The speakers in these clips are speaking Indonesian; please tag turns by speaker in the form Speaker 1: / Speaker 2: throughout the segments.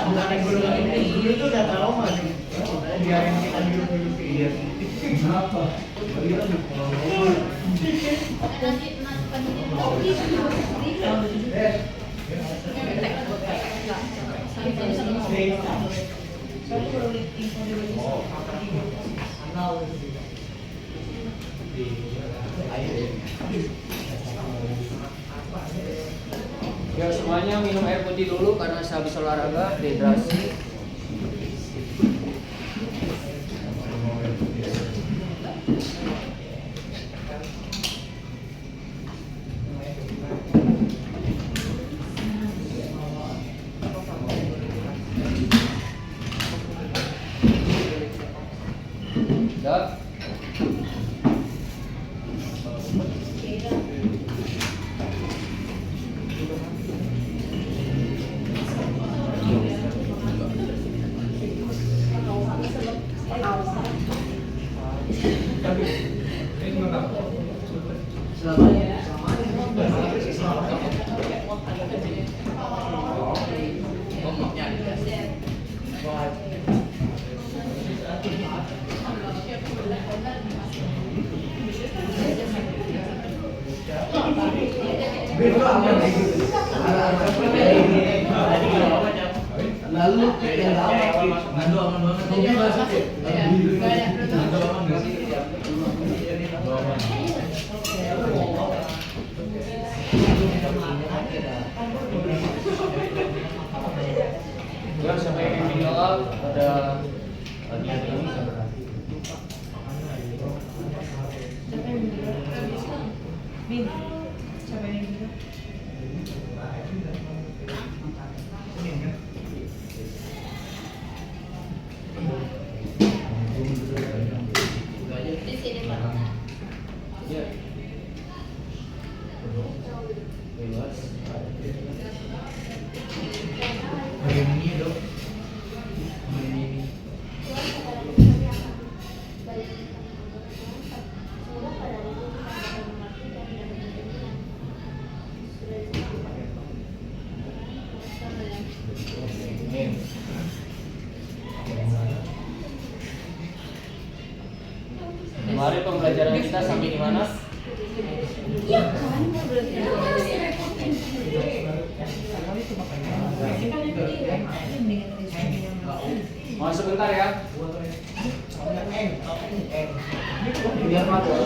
Speaker 1: bukan yang dulu itu udah trauma sih. Biarin kita hidup-hidup dia. Kenapa?
Speaker 2: Ya semuanya minum air putih dulu karena sehabis olahraga dehidrasi. Ya.
Speaker 1: Lalu yang lama ngadu aman banget. Hobi masuk ya? Ngadu aman nggak sih?
Speaker 2: Ya sampai video ada niat ini kemarin pembelajaran kita sampai di mana?
Speaker 3: Iya kan,
Speaker 2: Mau sebentar ya.
Speaker 1: Biar masuk.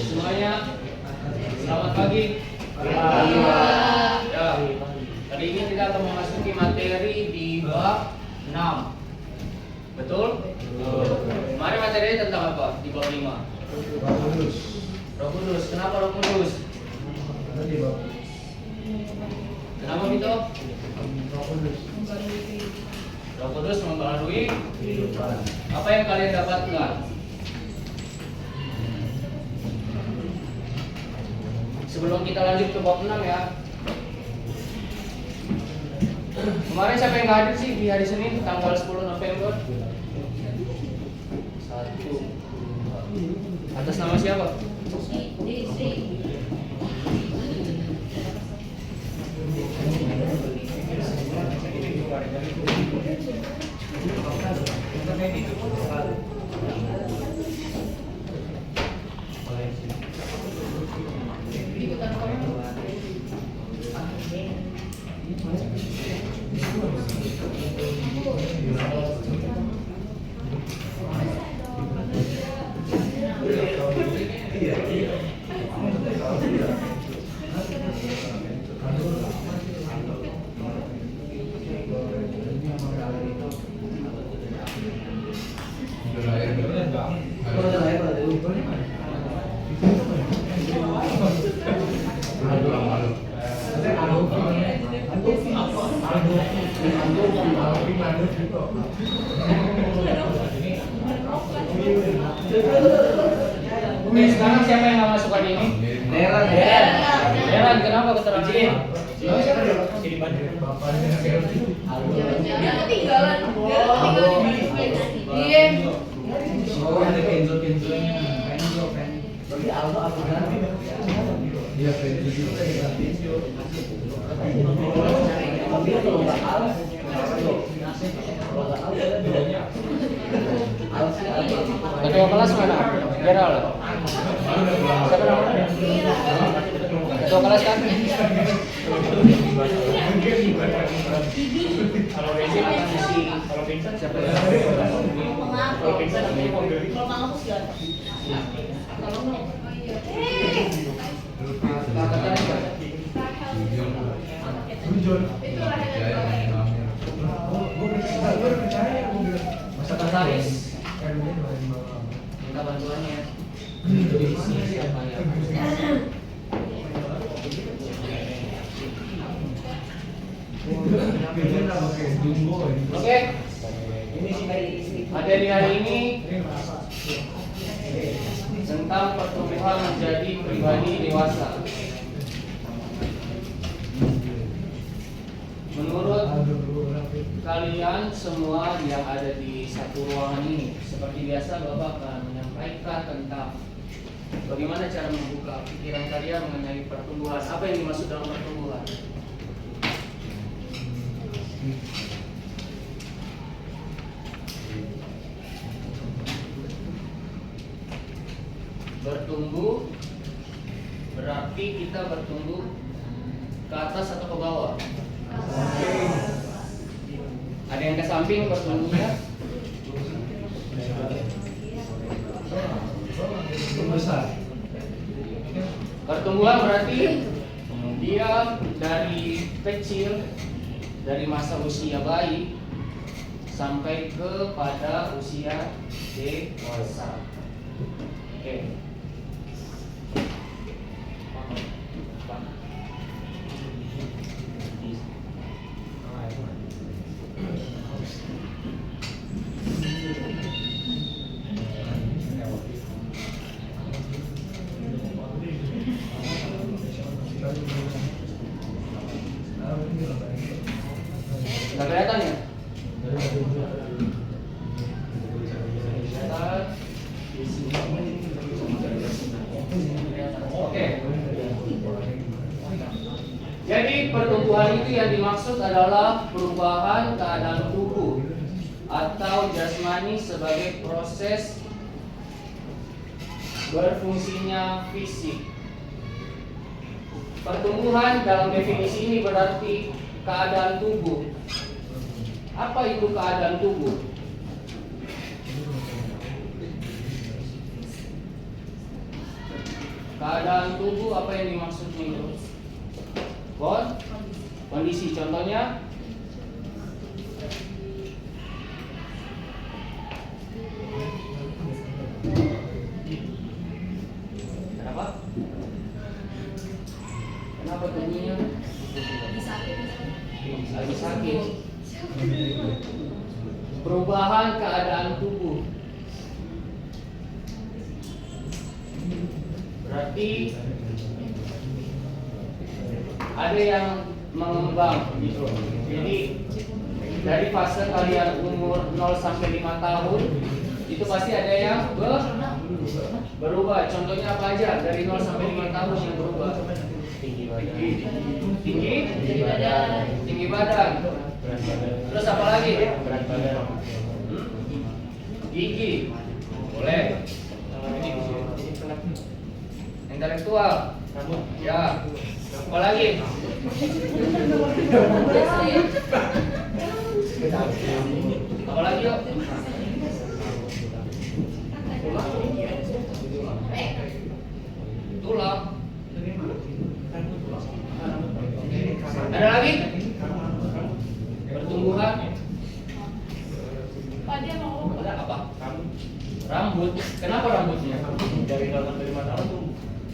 Speaker 2: Semuanya selamat pagi. Ya, kali ini kita akan memasuki materi di bab 6. Betul? Kemarin materinya tentang apa? Di bab 5. Roh Kudus. Kenapa Roh Kudus? Kenapa Vito? Roh Kudus membaharui kehidupan. Apa yang kalian dapatkan? Sebelum kita lanjut ke bab 6 ya. Kemarin siapa yang nggak hadir sih di hari Senin tanggal 10 November? 1, 2. Atas nama siapa? Oke, sekarang siapa yang nggak masuk hari ini? Heran, kenapa keterangannya?
Speaker 3: Dia ketinggalan. Iya.
Speaker 2: Ketua kelas mana? Gerald. Siapa namanya? Ketua kelas kan? Kalau Rezi akan isi, kalau Vincent siapa ya? Kalau Vincent namanya Pembeli.
Speaker 3: Kalau kampus ya. Kalau mau.
Speaker 2: Sekretaris minta bantuannya. Siapa yang Oke. Materi hari ini tentang pertumbuhan menjadi pribadi dewasa. Menurut kalian semua yang ada di satu ruangan ini, seperti biasa Bapak akan menyampaikan tentang bagaimana cara membuka pikiran kalian mengenai pertumbuhan. Apa yang dimaksud dalam pertumbuhan? Bertumbuh berarti kita bertumbuh ke atas atau ke bawah? Ada yang ke samping bertumbuhnya? Pertumbuhan berarti dia dari kecil, dari masa usia bayi sampai kepada usia dewasa. Oke. Nggak kelihatan ya? Oke. Jadi pertumbuhan itu yang dimaksud adalah perubahan keadaan tubuh atau jasmani sebagai proses berfungsinya fisik. Pertumbuhan dalam definisi ini berarti keadaan tubuh. Apa itu keadaan tubuh? Keadaan tubuh apa yang dimaksud itu? Kondisi. Contohnya? Kenapa? Kenapa tubuhnya? Lagi sakit. Perubahan keadaan tubuh berarti ada yang mengembang gitu. Jadi dari fase kalian umur 0 sampai 5 tahun itu pasti ada yang berubah. Contohnya apa aja dari 0 sampai 5 tahun yang berubah? Tinggi badan. Terus apa lagi? Gigi. Boleh. Intelektual. Ya. Apa lagi? Apa lagi yuk? Tulang. Ada lagi? Pertumbuhan. Apa? Rambut. Kenapa rambutnya?
Speaker 1: Dari 0 sampai 5 tahun tuh.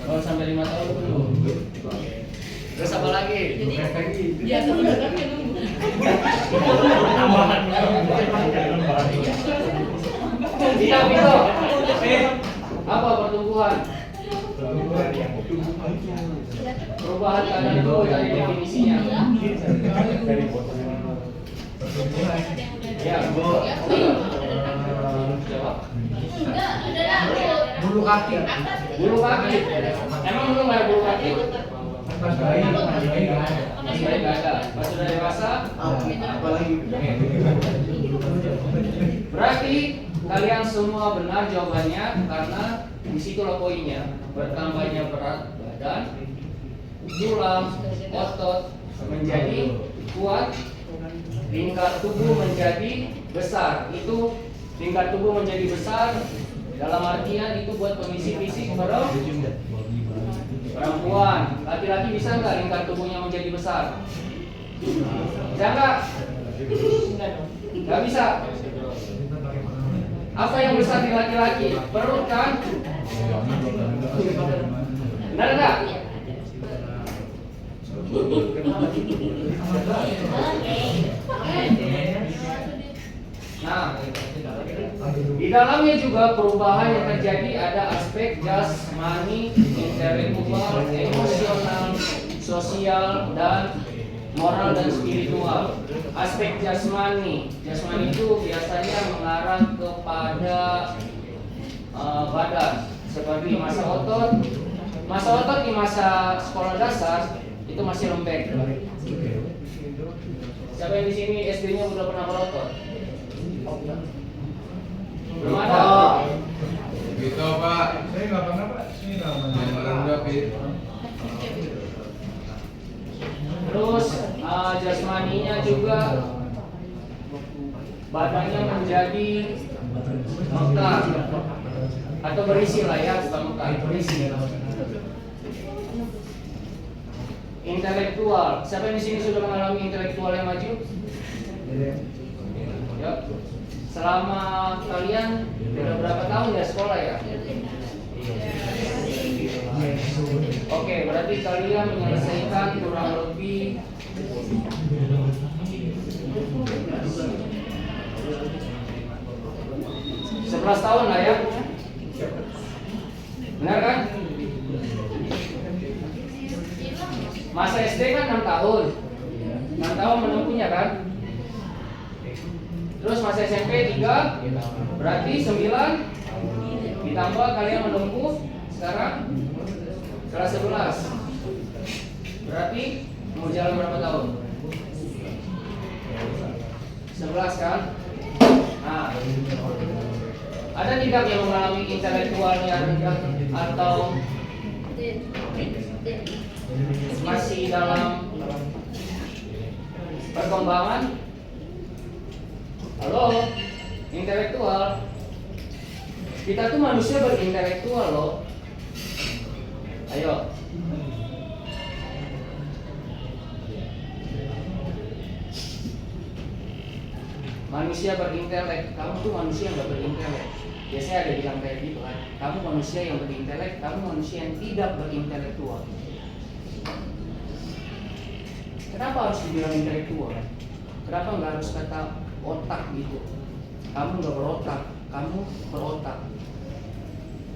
Speaker 2: 0 sampai 5 tahun dulu. Terus apa lagi?
Speaker 3: Ya sebenarnya nunggu.
Speaker 1: Tambahan.
Speaker 2: Bisa. Apa pertumbuhan? Perubahan keadaan itu dari definisinya.
Speaker 1: Dari botol
Speaker 2: Ya, jawab.
Speaker 1: bulu kaki.
Speaker 2: Bulu kaki. Emang belum ada bulu kaki?
Speaker 1: Pas bayi nggak ada.
Speaker 2: Masih nggak ada. Pas sudah dewasa,
Speaker 1: Apalagi
Speaker 2: berarti kalian semua benar jawabannya karena di situlah poinnya. Bertambahnya berat badan, tulang, otot menjadi kuat, lingkar tubuh menjadi besar. Itu lingkar tubuh menjadi besar dalam artian itu buat kondisi fisik perempuan. Laki-laki bisa nggak lingkar tubuhnya menjadi besar? Bisa nggak? Nggak bisa. Apa yang besar di laki-laki? Perut kan? Benar nggak? Nah, di dalamnya juga perubahan yang terjadi ada aspek jasmani, intelektual, emosional, sosial, dan moral dan spiritual. Aspek jasmani itu biasanya mengarah kepada badan, seperti masa otot di masa sekolah dasar itu masih lembek. Siapa yang di sini SD-nya udah pernah berotot? Belum ada.
Speaker 4: Gitu Pak.
Speaker 1: saya nggak pernah Pak. Ini namanya.
Speaker 4: Rendah Pit.
Speaker 2: Terus jasmaninya juga badannya menjadi mekar atau berisi lah ya, bukan mekar, berisi. Intelektual. Siapa yang di sini sudah mengalami intelektual yang maju? Ya. Selama kalian udah berapa tahun ya sekolah ya? Oke, berarti kalian menyelesaikan kurang lebih 11 tahun lah ya. Benar kan? Masa SD kan 6 tahun. 6 tahun menempuhnya kan? Terus masa SMP 3, berarti 9 ditambah kalian menempuh sekarang kelas 11. Berarti mau jalan berapa tahun? 11 kan? Nah, ada tidak yang mengalami intelektualnya rendah atau masih dalam perkembangan? Halo, intelektual. Kita tuh manusia berintelektual loh. Ayo. Manusia berintelek, kamu tuh manusia yang gak berintelek. Biasanya ada bilang kayak gitu kan. Kamu manusia yang berintelek, kamu manusia yang tidak berintelektual. Kenapa harus dibilang intelektual? Kenapa nggak harus kata otak gitu? Kamu nggak berotak, kamu berotak.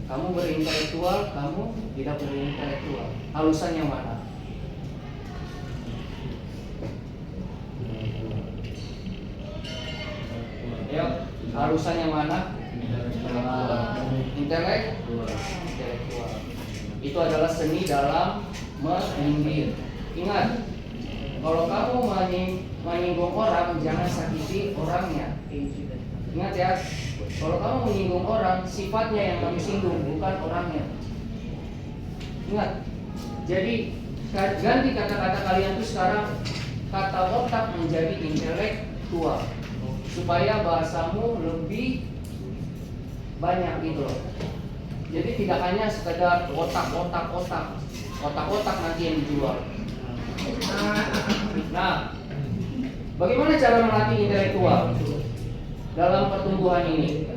Speaker 2: Kamu berintelektual, kamu tidak berintelektual. Halusan yang mana? Halusan yang mana? Intelektual. Itu adalah seni dalam menyindir. Ingat, kalau kamu menyinggung orang, jangan sakiti orangnya. Ingat ya, kalau kamu menyinggung orang, sifatnya yang kamu singgung, bukan orangnya. Ingat. Jadi ganti kata-kata kalian tuh sekarang kata otak menjadi intelektual, supaya bahasamu lebih banyak gitu loh. Jadi tidak hanya sekedar otak nanti yang dijual. Nah, bagaimana cara melatih intelektual dalam pertumbuhan ini?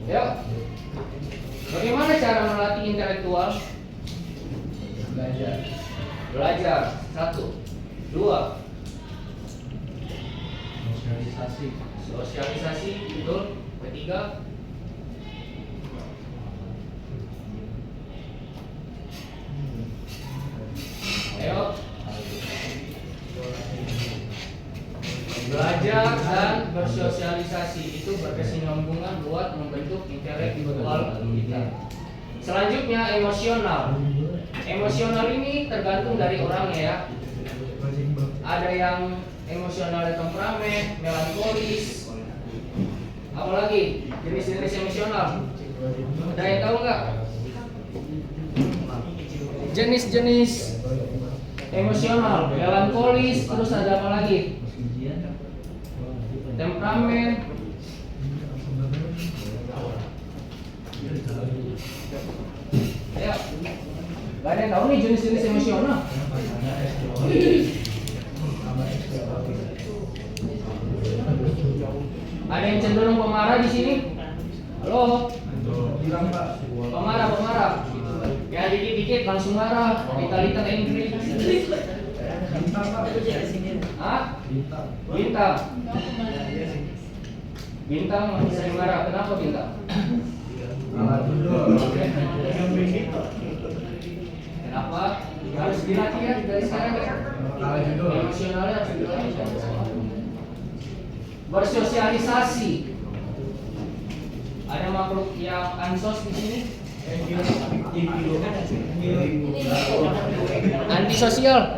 Speaker 2: Yuk, bagaimana cara melatih intelektual? Belajar. 1, 2. Sosialisasi, betul. Ketiga, ayo belajar dan bersosialisasi itu berkesinambungan buat membentuk intelektual kita. Selanjutnya emosional. Emosional ini tergantung dari orangnya ya. Ada yang emosional temperamen, melankolis. Apalagi jenis-jenis emosional. Ada yang tahu nggak? Jenis-jenis emosional, melankolis, terus ada apa lagi? Temperamen. Ayo, gak ada yang tahu nih jenis-jenis emosional. Ada yang cenderung pemarah di sini? Halo? Pemarah. Ya dikit-dikit langsung marah. Little angry. Hah? Bintang sering marah. Kenapa bintang? Kenapa? Harus dilatih ya dari sekarang ya. Emosionalnya harus dilatih. Bersosialisasi. Ada makhluk yang ansos di sini? Antisosial.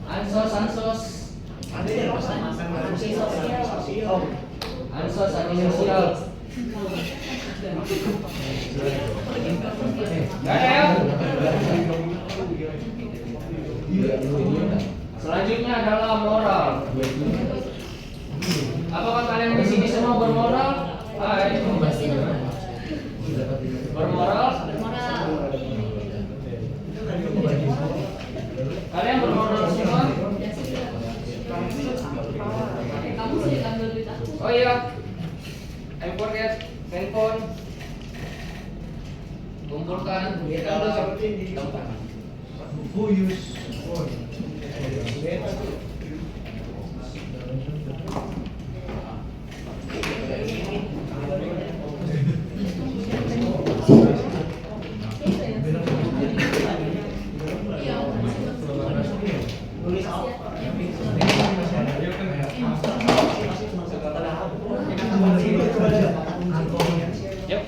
Speaker 2: Ansos. Ansos antisosial. Gak ada ya? Selanjutnya adalah moral. Apakah kalian di sini semua bermoral? Bermoral? Kalian bermoral semua? Oh iya, I forget handphone. Kumpulkan di tempat. Yuk.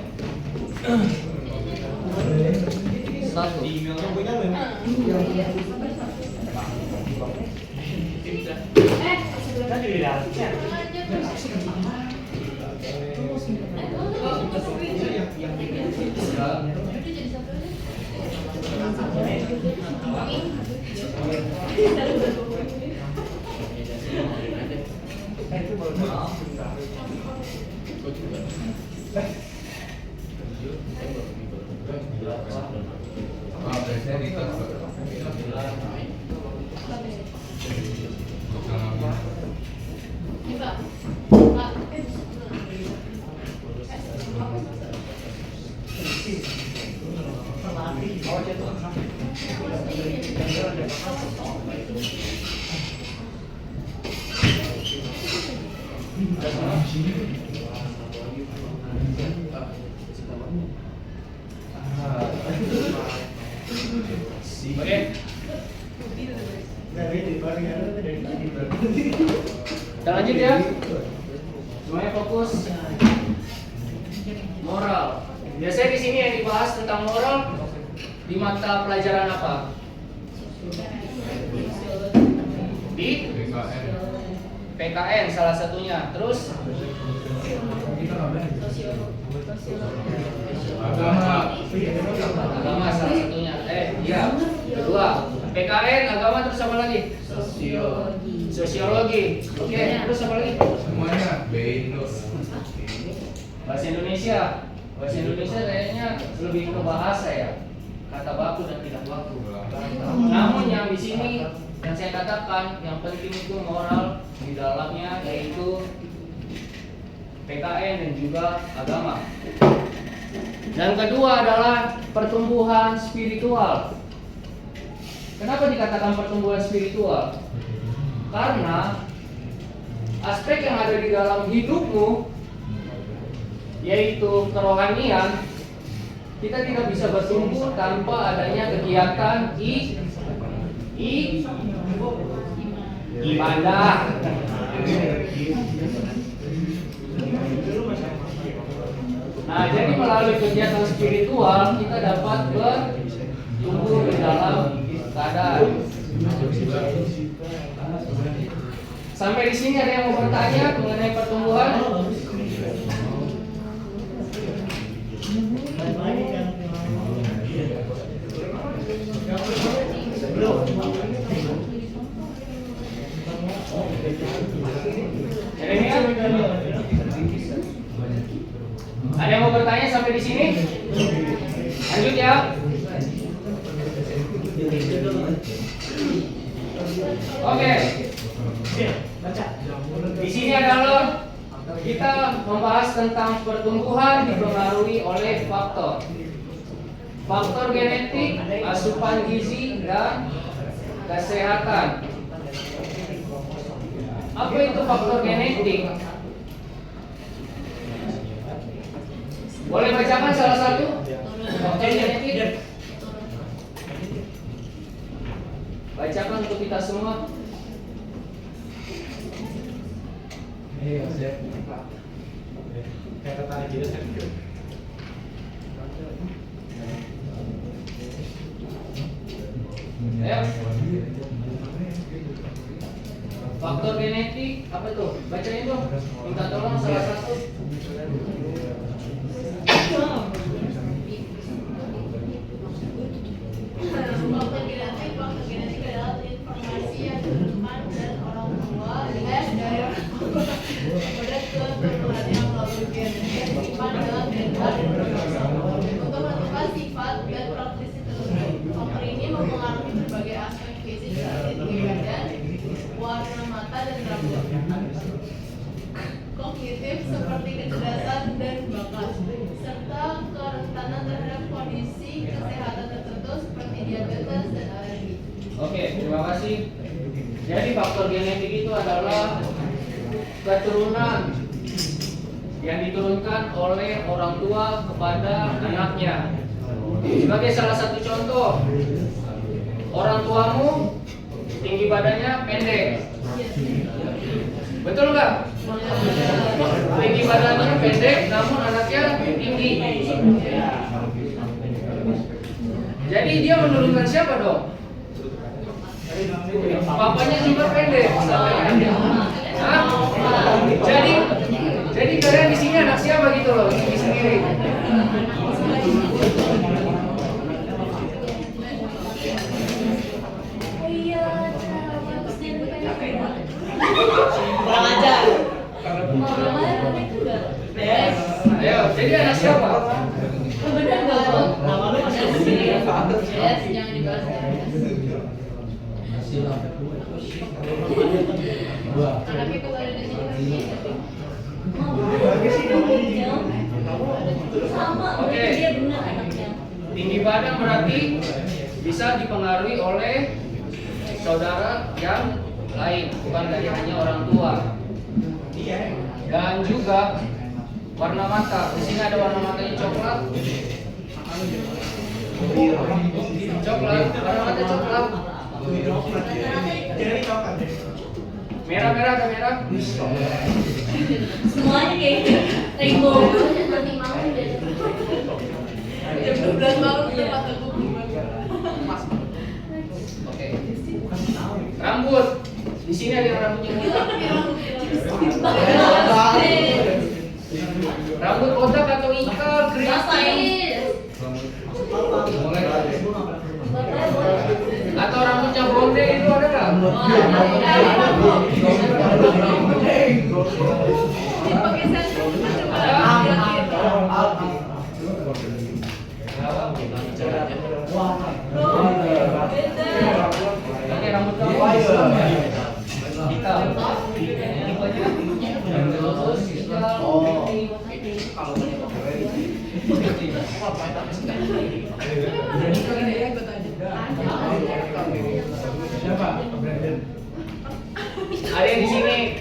Speaker 2: 'Oke.
Speaker 1: Nggak beda, baru yang ada dari tadi berarti.
Speaker 2: Kita lanjut ya. Semuanya fokus. Moral. Biasanya di sini yang dibahas tentang moral di mata pelajaran apa? Di
Speaker 4: BKN.
Speaker 2: PKN salah satunya. Terus
Speaker 4: Agama.
Speaker 2: agama salah satunya. Iya. Kedua, PKN, agama, terus apa lagi? Sosiologi. Oke, terus apa lagi?
Speaker 4: Semuanya Binus.
Speaker 2: Bahasa Indonesia. Bahasa Indonesia kayaknya lebih ke bahasa ya. Kata baku dan tidak baku. Namun yang di sini yang saya katakan yang penting itu moral di dalamnya yaitu PKN dan juga agama. Dan kedua adalah pertumbuhan spiritual. Kenapa dikatakan pertumbuhan spiritual? Karena aspek yang ada di dalam hidupmu yaitu kerohanian, kita tidak bisa bertumbuh tanpa adanya kegiatan ibadah. Nah, jadi melalui kegiatan spiritual kita dapat bertumbuh di dalam keadaan. Sampai di sini ada yang mau bertanya mengenai pertumbuhan? Ada yang mau bertanya sampai di sini? Lanjut ya. Oke. Di sini adalah kita membahas tentang pertumbuhan dipengaruhi oleh faktor genetik, asupan gizi, dan kesehatan. Apa itu faktor genetik? Boleh bacakan salah satu faktor genetik? Bacakan untuk kita semua.
Speaker 1: Kayak kata gitu kan.
Speaker 2: Ayo. Faktor genetik apa tuh? Bacain dong. Minta tolong salah satu.
Speaker 3: Faktor genetik adalah informasi yang ditemukan dari orang tua dari orang tua kepada keturunan yang melalui gen yang disimpan dalam DNA untuk menentukan sifat dan karakteristik tersebut. Faktor ini mempengaruhi berbagai aspek fisik seperti tinggi badan, warna mata dan rambut, kognitif seperti kecerdasan dan bakat, serta kerentanan terhadap kondisi kesehatan tertentu seperti diabetes dan alergi.
Speaker 2: Oke, terima kasih. Jadi faktor genetik itu adalah keturunan yang diturunkan oleh orang tua kepada anaknya. Sebagai salah satu contoh, orang tuamu tinggi badannya pendek, betul nggak? Tinggi badannya pendek, namun anaknya tinggi. Jadi dia menurunkan siapa dong? Papanya juga pendek. Hah? Jadi kalian di sini anak siapa gitu loh? Tinggi sendiri.
Speaker 3: Kurang ajar.
Speaker 2: Ayo, jadi anak siapa?
Speaker 3: Benar nggak?
Speaker 1: Nama lu masih di sini ya?
Speaker 3: Yes, jangan dibahas. Anaknya kalau ada di sini.
Speaker 1: Bagus sih namanya.
Speaker 3: Sama,
Speaker 2: Oke.
Speaker 3: dia benar anaknya.
Speaker 2: Tinggi badan berarti bisa dipengaruhi oleh saudara yang lain, bukan dari hanya orang tua. Dan juga warna mata. Di sini ada warna matanya coklat. Coklat, warna mata coklat.
Speaker 1: Jadi coklat deh.
Speaker 2: Merah ada merah.
Speaker 3: Semuanya kayak rainbow. Nanti mau deh. Jam 12 malam udah mata gue berubah.
Speaker 2: Oke. Rambut. Di sini ada rambutnya. Rambut kotak atau ikal, keriting. Atau rambutnya blonde itu ada nggak? Oke, rambut kamu hitam. Ada yang di sini.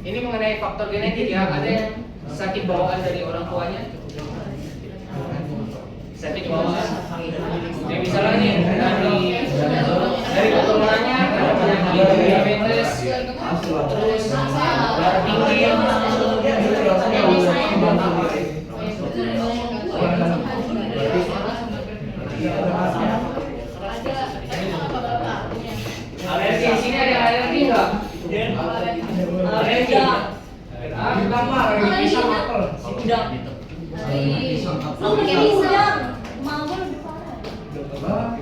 Speaker 2: Ini mengenai faktor genetik ya. Ada yang sakit bawaan dari orang tuanya. Sakit bawaan. Yang misalnya nih dari keturunannya ada penyakit diabetes, terus darah tinggi. Alergi di sini ada alergi nggak? Alergi.
Speaker 3: Pisang apel. Udah. Lu pakai pisang. Mau lebih parah.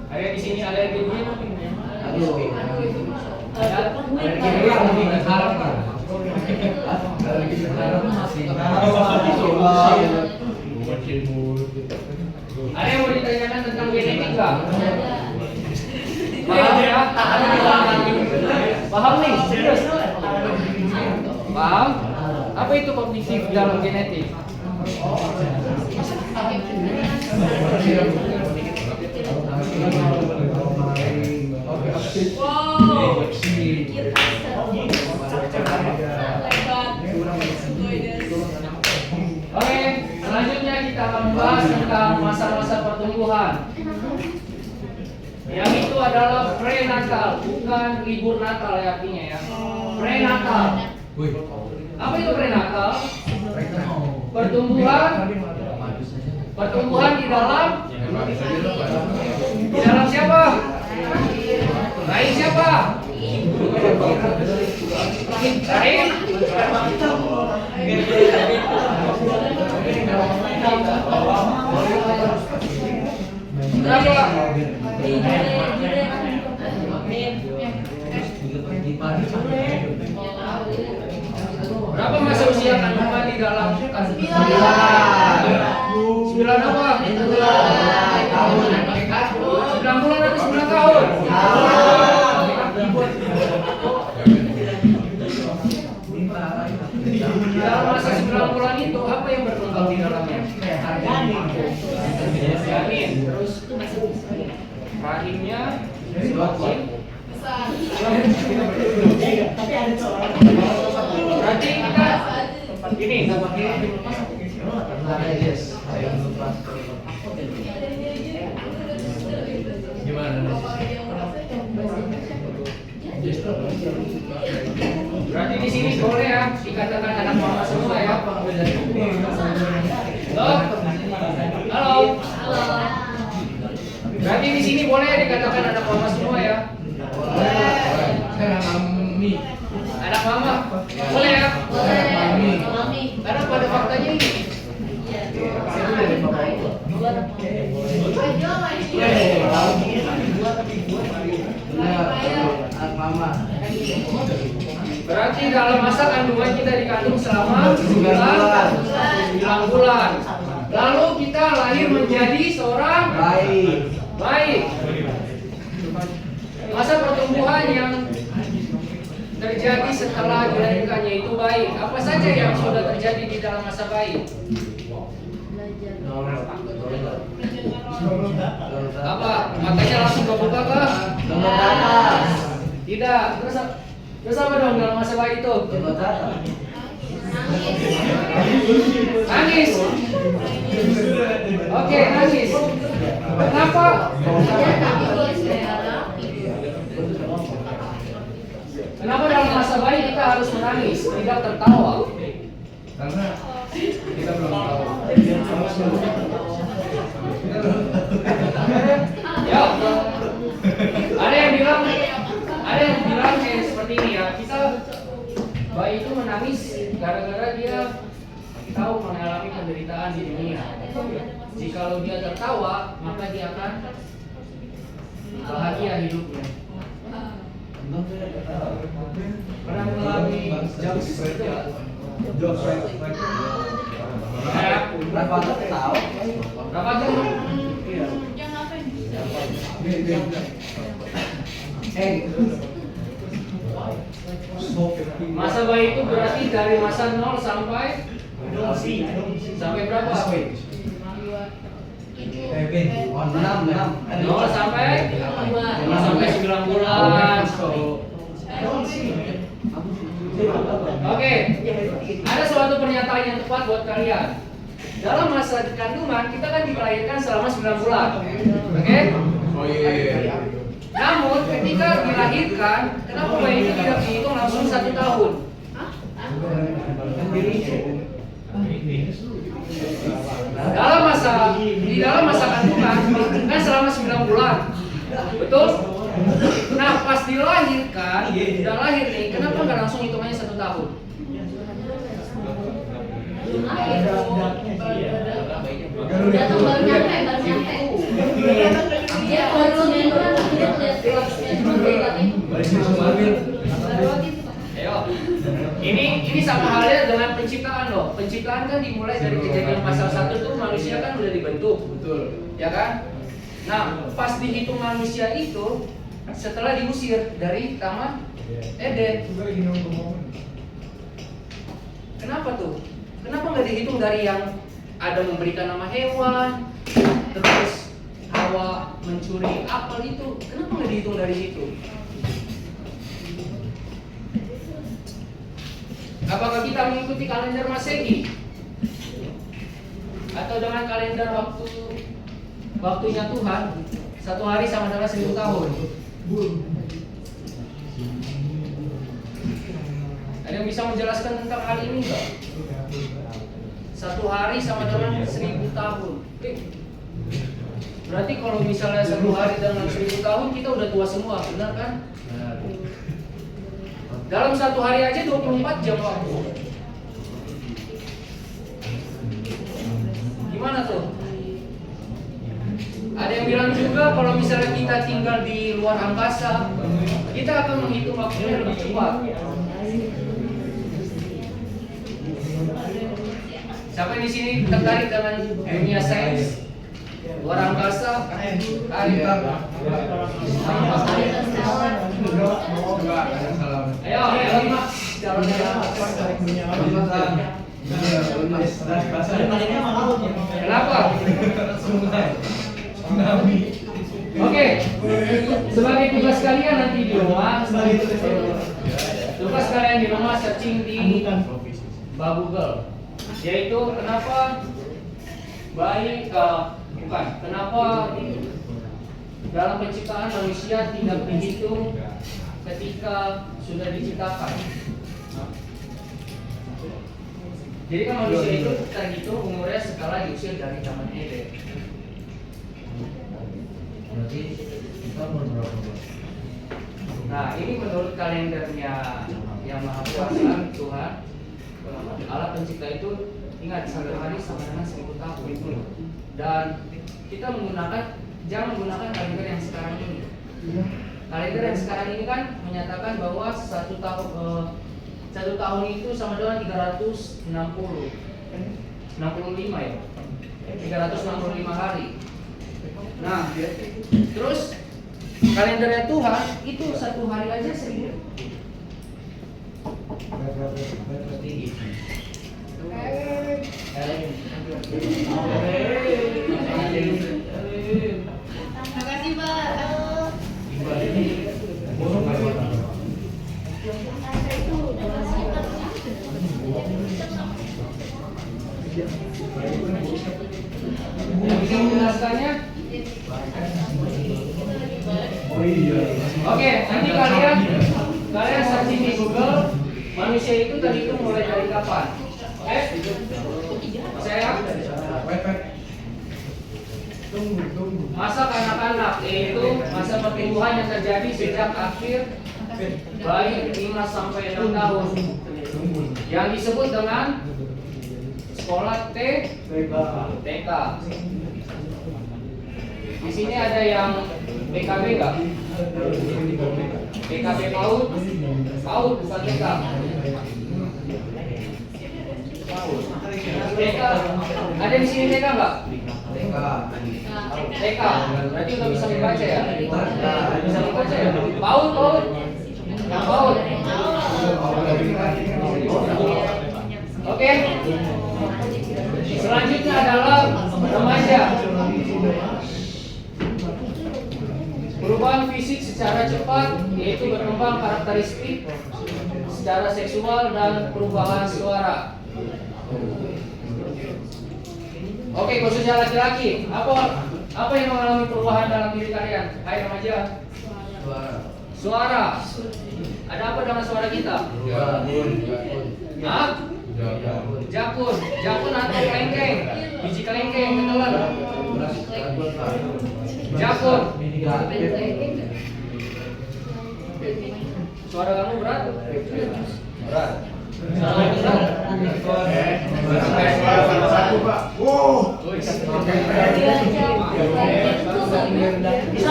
Speaker 2: Ada di sini alergi ini. Ada yang mau ditanyakan tentang genetik nggak? Paham ya? Paham nih? Serius? Paham? Apa itu kognitif dalam genetik? Oke, selanjutnya kita akan membahas tentang masa-masa pertumbuhan. Yang itu adalah prenatal, bukan libur Natal ya artinya ya. Prenatal. Apa itu prenatal? Pertumbuhan di dalam siapa? Rahim siapa? Rahim. Berapa? Berapa masa usia kandungan di dalam kandungan? 9 apa? 9 bulan atau 9 tahun? Di dalam masa 9 bulan itu apa yang berkembang di dalamnya? Janin. Terus rahimnya berarti kita ini berarti di sini boleh ya dikatakan anak mama semua ya. Halo. Berarti di sini boleh ya dikatakan anak mama semua ya. Anak mama boleh ya. Karena pada faktanya ini. Berarti dalam masa kandungan kita dikandung selama 9 bulan. Lalu kita lahir menjadi seorang bayi. Masa pertumbuhan yang terjadi setelah dilahirkannya itu bayi. Apa saja yang sudah terjadi di dalam masa bayi? Apa? Matanya langsung kebuka kah? Tidak. Terus apa dong dalam masa bayi itu? Nangis. Oke, nangis. Kenapa? Kenapa dalam masa bayi kita harus menangis, tidak tertawa?
Speaker 4: Karena kita belum tahu.
Speaker 2: Ya, ada yang bilang kayak seperti ini ya. Kita bayi itu menangis gara-gara dia tahu mengalami penderitaan di dunia. Jikalau dia tertawa, maka dia akan bahagia hidupnya. Pernah mengalami jokes gitu ya? Berapa tahu? Berapa tuh? Masa bayi itu berarti dari masa 0 sampai berapa? 0 sampai 9 bulan. Oke, ada suatu pernyataan yang tepat buat kalian. Dalam masa kandungan kita kan dilahirkan selama 9 bulan. Oke?
Speaker 4: Oh iya.
Speaker 2: Namun ketika dilahirkan, kenapa bayi itu tidak dihitung langsung 1 tahun? Di dalam masa kandungan kan selama 9 bulan. Betul? Nah, pas dilahirkan, udah lahir nih, kenapa nggak langsung hitungannya 1 tahun? Ayo, ini sama halnya dengan penciptaan loh. Penciptaan kan dimulai dari Kejadian pasal 1 tuh manusia kan udah dibentuk,
Speaker 4: Betul.
Speaker 2: ya kan? Nah, pas dihitung manusia itu setelah diusir dari Taman Eden. Kenapa tuh? Kenapa nggak dihitung dari yang ada memberikan nama hewan, terus Hawa mencuri apel itu? Kenapa nggak dihitung dari situ? Apakah kita mengikuti kalender Masehi? Atau dengan kalender waktunya Tuhan? 1 hari sama dengan 1000 tahun. Ada yang bisa menjelaskan tentang hal ini enggak? 1 hari sama dengan 1000 tahun. Berarti kalau misalnya 1 hari dengan 1000 tahun kita udah tua semua, benar kan? Dalam 1 hari aja 24 jam waktu. Gimana tuh? Ada yang bilang juga kalau misalnya kita tinggal di luar angkasa, kita akan menghitung waktunya lebih cepat. Siapa di sini tertarik dengan dunia sains? Luar angkasa? Ayo, kenapa? Oke, sebagai tugas kalian nanti di rumah, tugas kalian di rumah searching di Google, yaitu kenapa kenapa dalam penciptaan manusia tidak dihitung ketika sudah diciptakan. Jadi kan manusia itu terhitung umurnya sekala diusir dari Taman Eden.
Speaker 1: Berarti kita berapa?
Speaker 2: Nah, ini menurut kalendernya yang Maha Kuasa Tuhan Allah Pencipta itu, ingat 1 hari sama dengan 1000 tahun. Dan kita jangan menggunakan kalender yang sekarang ini. Kalender yang sekarang ini kan menyatakan bahwa 1 tahun itu sama dengan 365 ya. 365 hari. Nah, terus kalendernya Tuhan itu 1 hari aja 1000.
Speaker 3: Makasih, Pak.
Speaker 2: Yang bisa menjelaskannya?
Speaker 1: Oh iya.
Speaker 2: Oke, nanti kalian searching di Google manusia itu tadi itu mulai dari kapan? Oke? Saya masa kanak-kanak yaitu masa pertumbuhan yang terjadi sejak akhir bayi 5 sampai 6 tahun yang disebut dengan sekolah TK. Di sini ada yang BKB enggak? BKB PAUD bukan TK. TK ada di sini TK enggak? TK berarti udah bisa membaca ya? Bisa membaca ya? PAUD yang PAUD. Oke. Selanjutnya adalah remaja. Perubahan fisik secara cepat yaitu berkembang karakteristik secara seksual dan perubahan suara. Oke, khususnya laki-laki, apa yang mengalami perubahan dalam diri kalian? Hai remaja. Suara. Ada apa dengan suara kita? Hah? Jakun atau kelengkeng? Biji kelengkeng, ketelan. Jakun. Suara kamu berat? Berat.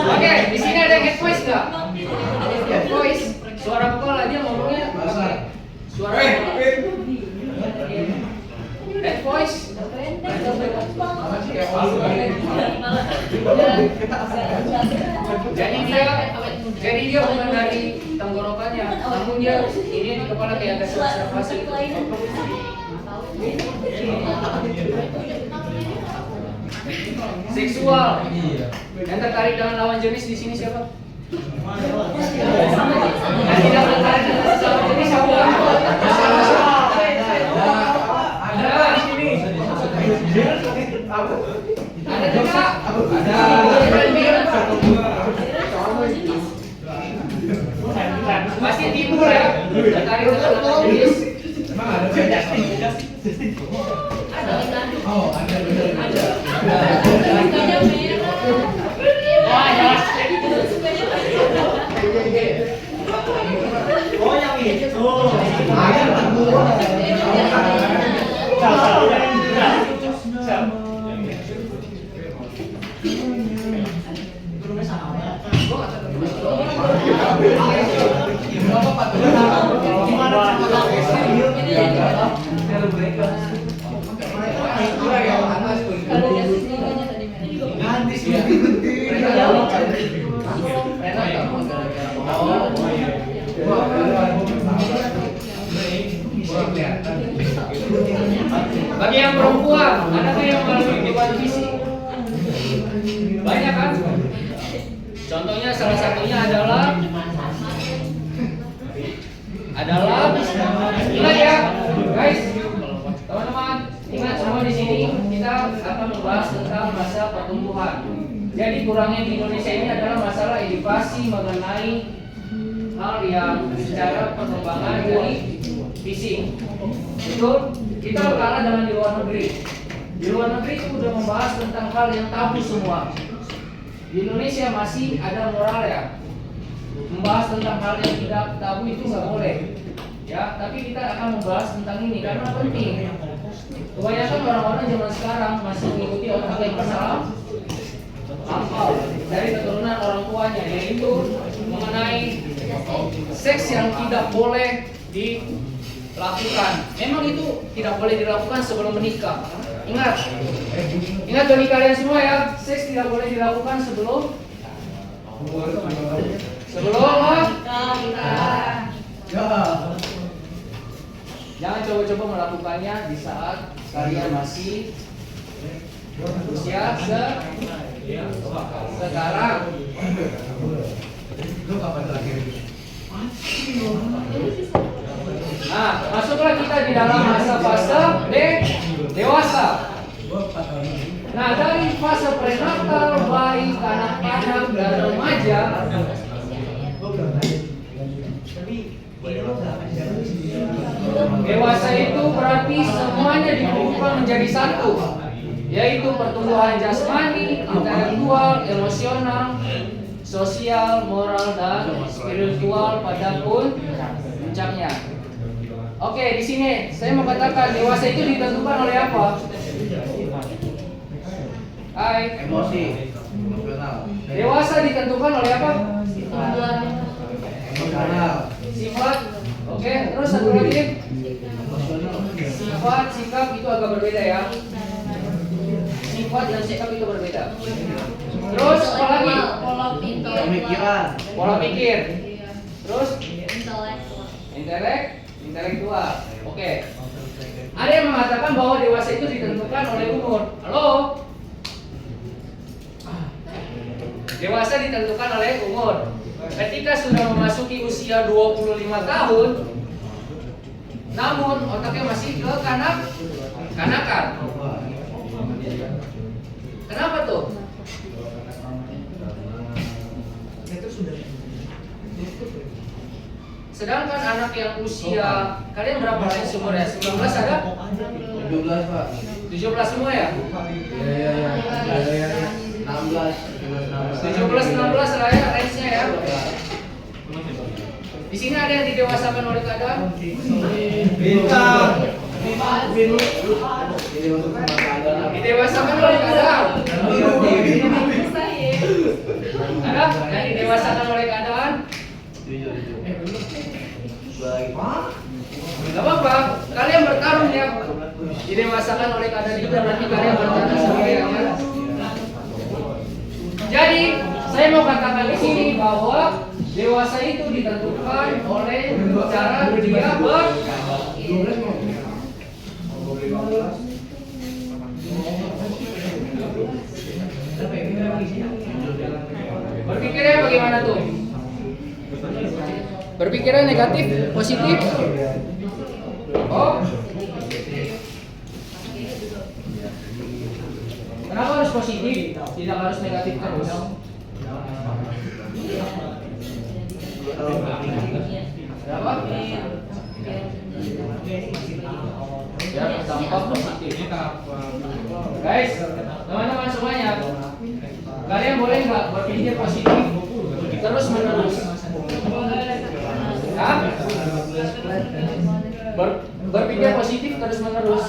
Speaker 2: Oke, di sini ada head voice nggak? Head voice, suara vokal aja ngomongnya suara head voice. Jadi dia bukan dari tenggorokannya, namun dia ini di kepala kayak ada servasi gitu. Seksual. Yang tertarik dengan lawan jenis di sini siapa? Yang tidak tertarik dengan lawan jenis siapa? Ada di sini. Ada juga. Pasti timbul ya. Tertarik dengan lawan jenis.
Speaker 4: Oh, ada.
Speaker 1: Oh yang itu.
Speaker 2: Bagi yang perempuan, adakah yang mengalami perubahan fisik? Banyak kan? Contohnya salah satunya adalah ingat ya, guys, teman-teman, ingat semua di sini kita akan membahas tentang masa pertumbuhan. Jadi kurangnya di Indonesia ini adalah masalah edukasi mengenai hal yang secara perkembangan dari fisik. Betul? Kita kalah dengan di luar negeri. Di luar negeri itu udah membahas tentang hal yang tabu semua. Di Indonesia masih ada moral ya. Membahas tentang hal yang tidak tabu itu nggak boleh. Ya, tapi kita akan membahas tentang ini karena penting. Kebanyakan orang-orang zaman sekarang masih mengikuti otak yang salah hafal dari keturunan orang tuanya, yaitu mengenai seks yang tidak boleh dilakukan. Memang itu tidak boleh dilakukan sebelum menikah. Ingat bagi kalian semua ya, seks tidak boleh dilakukan sebelum jangan coba-coba melakukannya di saat kalian masih usia sekarang. Nah, masuklah kita di dalam masa fase dewasa. dewasa. Nah, dari fase prenatal, bayi, kanak-kanak, dan remaja, dewasa itu berarti semuanya dikumpulkan menjadi satu, yaitu pertumbuhan jasmani, intelektual, emosional, sosial, moral, dan spiritual pada puncaknya. Oke, di sini saya mau katakan dewasa itu ditentukan oleh apa? Hai.
Speaker 4: Emosi, emosional.
Speaker 2: Dewasa ditentukan oleh apa?
Speaker 4: Emosional.
Speaker 2: Sifat. Oke, terus satu lagi. Sifat, sikap itu agak berbeda ya. Sifat dan sikap itu berbeda. Terus apa lagi?
Speaker 3: Pola pikir.
Speaker 4: Pemikiran.
Speaker 2: Pola pikir.
Speaker 3: Iya.
Speaker 2: Terus intelektual. Oke. Ada yang mengatakan bahwa dewasa itu ditentukan oleh umur. Halo? Dewasa ditentukan oleh umur. Ketika sudah memasuki usia 25 tahun, namun otaknya masih kekanak-kanakan. Kenapa tuh? Sedangkan anak yang usia, kalian berapa range umurnya? 19 ada?
Speaker 4: 17 Pak.
Speaker 2: 17 semua ya?
Speaker 4: Iya. 16.
Speaker 2: 17-16 lah ya range-nya ya. Di sini ada yang didewasakan oleh keadaan?
Speaker 1: Bintang.
Speaker 4: Ini untuk keadaan.
Speaker 2: Didewasakan oleh keadaan. Ada yang didewasakan oleh keadaan? Gak apa-apa, kalian bertarung ya. Didewasakan oleh keadaan juga berarti kalian bertarung sendiri ya. Jadi saya mau katakan di sini bahwa dewasa itu ditentukan oleh cara dia berpikirnya bagaimana tuh? Berpikirnya negatif, positif? Oh, kenapa harus positif? Tidak harus negatif terus. Kenapa? Ya, dampak positif. Guys, teman-teman semuanya, kalian boleh nggak berpikir positif terus menerus? Hah? Berpikir positif terus menerus.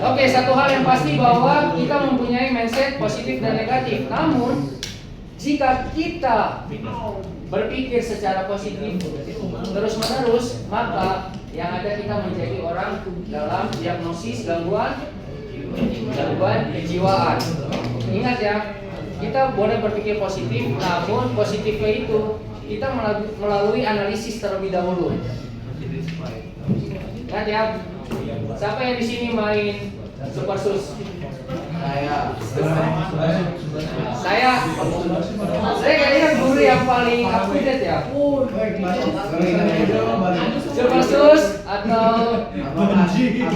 Speaker 2: Oke, satu hal yang pasti bahwa kita mempunyai mindset positif dan negatif. Namun, jika kita berpikir secara positif terus-menerus, maka yang ada kita menjadi orang dalam diagnosis gangguan kejiwaan. Ingat ya, kita boleh berpikir positif, namun positifnya itu kita melalui analisis terlebih dahulu. Ingat ya, siapa yang di sini main Super Sus? Saya kayaknya guru yang paling update ya. Super Sus atau Amokas itu.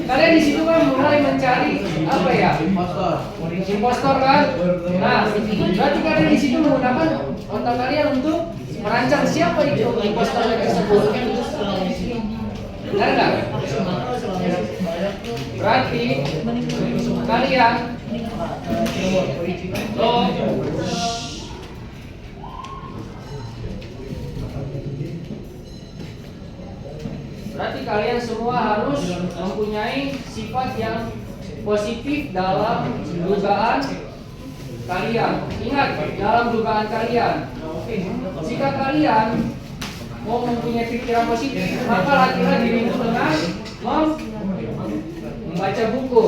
Speaker 2: Kalian di situ kan mulai mencari apa ya? Impostor kan? Nah, berarti kalian di situ menggunakan otak kalian untuk merancang siapa itu impostor tersebut. Benar nggak? Berarti kalian berarti kalian semua harus mempunyai sifat yang positif dalam dugaan kalian. Ingat, dalam dugaan kalian. Jika kalian mau mempunyai pikiran positif, maka latihlah dirimu dengan membaca buku.